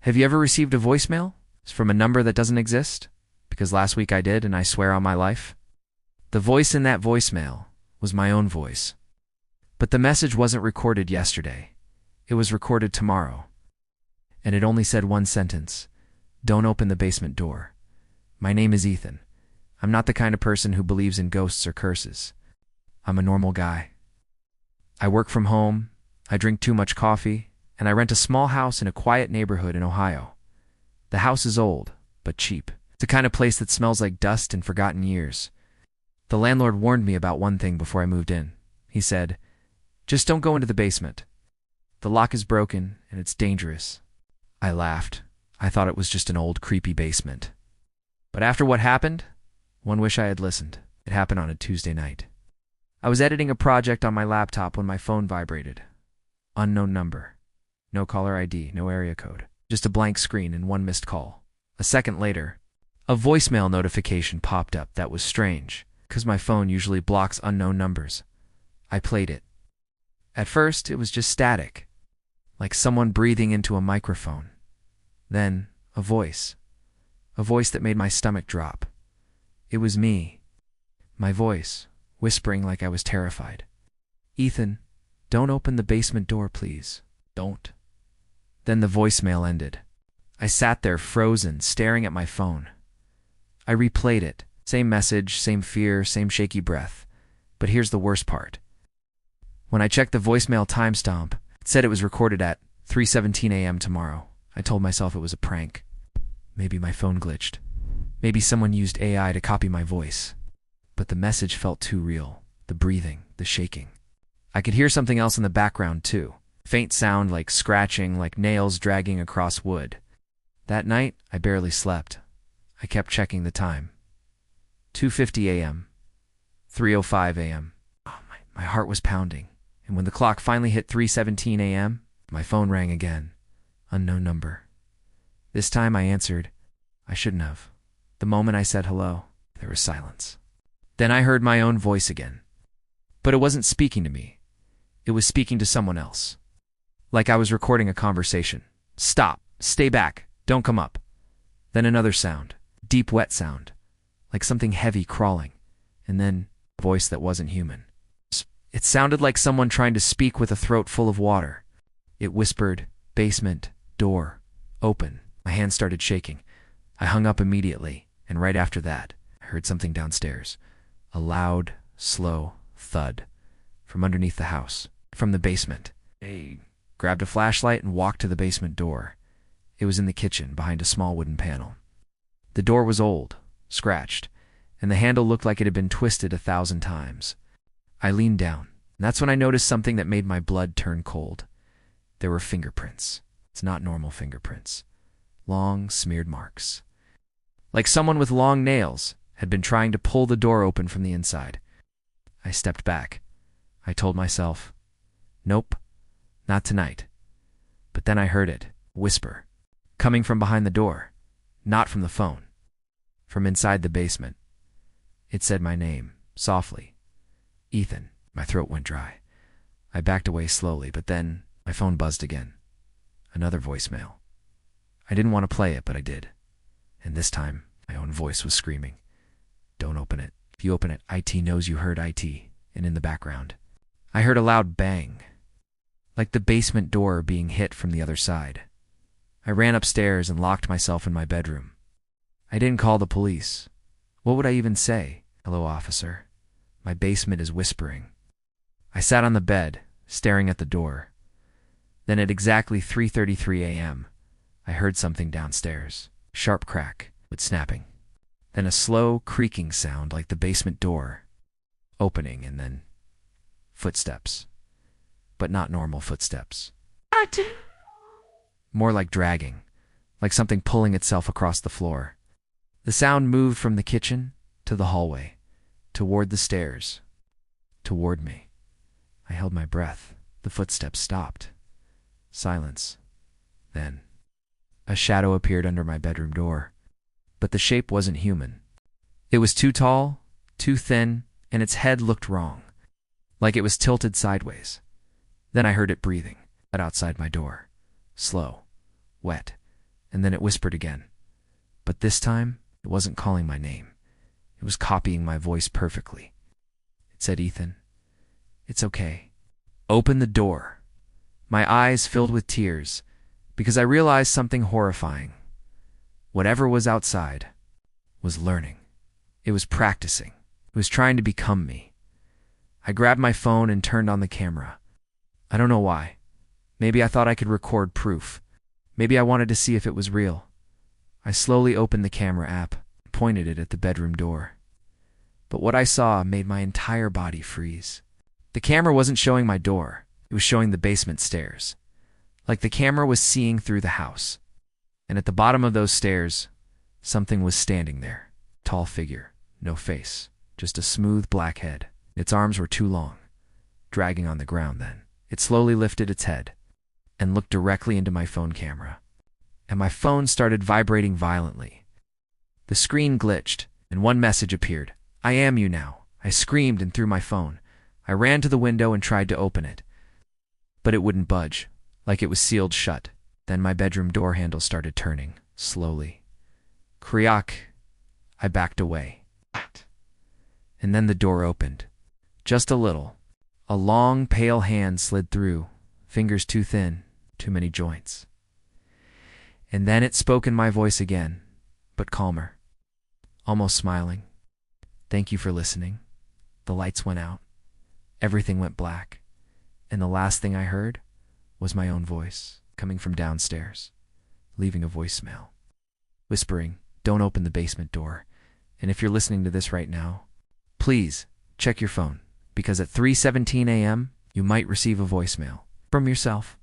Have you ever received a voicemail from a number that doesn't exist? Because last week I did, and I swear on my life. The voice in that voicemail was my own voice. But the message wasn't recorded yesterday. It was recorded tomorrow. And it only said one sentence. Don't open the basement door. My name is Ethan. I'm not the kind of person who believes in ghosts or curses. I'm a normal guy. I work from home, I drink too much coffee, and I rent a small house in a quiet neighborhood in Ohio. The house is old, but cheap. It's the kind of place that smells like dust and forgotten years. The landlord warned me about one thing before I moved in. He said, "Just don't go into the basement. The lock is broken, and it's dangerous." I laughed. I thought it was just an old, creepy basement. But after what happened, one wish I had listened. It happened on a Tuesday night. I was editing a project on my laptop when my phone vibrated. Unknown number. No caller ID, no area code. Just a blank screen and one missed call. A second later, a voicemail notification popped up that was strange, because my phone usually blocks unknown numbers. I played it. At first, it was just static, like someone breathing into a microphone. Then, a voice that made my stomach drop. It was me. My voice, whispering like I was terrified. "Ethan, don't open the basement door, please. Don't." Then the voicemail ended. I sat there frozen, staring at my phone. I replayed it. Same message, same fear, same shaky breath. But here's the worst part. When I checked the voicemail timestamp, it said it was recorded at 3:17 a.m. tomorrow. I told myself it was a prank. Maybe my phone glitched. Maybe someone used AI to copy my voice. But the message felt too real. The breathing, the shaking. I could hear something else in the background too. Faint sound like scratching, like nails dragging across wood. That night, I barely slept. I kept checking the time. 2:50 a.m. 3:05 a.m. Oh, my heart was pounding. And when the clock finally hit 3:17 a.m., my phone rang again. Unknown number. This time I answered. I shouldn't have. The moment I said hello, there was silence. Then I heard my own voice again. But it wasn't speaking to me. It was speaking to someone else. Like I was recording a conversation. "Stop. Stay back. Don't come up." Then another sound. Deep, wet sound. Like something heavy crawling. And then a voice that wasn't human. It sounded like someone trying to speak with a throat full of water. It whispered, "Basement, door, open." My hand started shaking. I hung up immediately, and right after that, I heard something downstairs. A loud, slow thud. From underneath the house. From the basement. I grabbed a flashlight and walked to the basement door. It was in the kitchen, behind a small wooden panel. The door was old, scratched, and the handle looked like it had been twisted 1,000 times. I leaned down, and that's when I noticed something that made my blood turn cold. There were fingerprints. It's not normal fingerprints. Long, smeared marks. Like someone with long nails had been trying to pull the door open from the inside. I stepped back. I told myself, nope, not tonight. But then I heard it, whisper, coming from behind the door, not from the phone, from inside the basement. It said my name, softly. Ethan. My throat went dry. I backed away slowly, but then my phone buzzed again. Another voicemail. I didn't want to play it, but I did. And this time, my own voice was screaming. "Don't open it. If you open it, IT knows you heard IT." And in the background, I heard a loud bang, like the basement door being hit from the other side. I ran upstairs and locked myself in my bedroom. I didn't call the police. What would I even say? "Hello, officer. My basement is whispering." I sat on the bed, staring at the door. Then at exactly 3:33 a.m., I heard something downstairs. Sharp crack, but snapping. Then a slow, creaking sound like the basement door opening, and then footsteps. But not normal footsteps. More like dragging, like something pulling itself across the floor. The sound moved from the kitchen to the hallway, toward the stairs, toward me. I held my breath. The footsteps stopped. Silence. Then a shadow appeared under my bedroom door. But the shape wasn't human. It was too tall, too thin, and its head looked wrong, like it was tilted sideways. Then I heard it breathing, outside my door. Slow, wet, and then it whispered again. But this time, it wasn't calling my name. It was copying my voice perfectly. It said, "Ethan, it's okay. Open the door." My eyes filled with tears because I realized something horrifying. Whatever was outside was learning. It was practicing. It was trying to become me. I grabbed my phone and turned on the camera. I don't know why. Maybe I thought I could record proof. Maybe I wanted to see if it was real. I slowly opened the camera app, pointed it at the bedroom door. But what I saw made my entire body freeze. The camera wasn't showing my door. It was showing the basement stairs. Like the camera was seeing through the house. And at the bottom of those stairs, something was standing there. Tall figure, no face, just a smooth black head. Its arms were too long, dragging on the ground then. It slowly lifted its head and looked directly into my phone camera. And my phone started vibrating violently. The screen glitched, and one message appeared. "I am you now." I screamed and threw my phone. I ran to the window and tried to open it. But it wouldn't budge, like it was sealed shut. Then my bedroom door handle started turning, slowly. Kriak. I backed away. And then the door opened. Just a little. A long, pale hand slid through, fingers too thin, too many joints. And then it spoke in my voice again, but calmer, almost smiling. "Thank you for listening." The lights went out. Everything went black. And the last thing I heard was my own voice coming from downstairs, leaving a voicemail, whispering, "Don't open the basement door. And if you're listening to this right now, please check your phone, because at 3:17 a.m., you might receive a voicemail from yourself."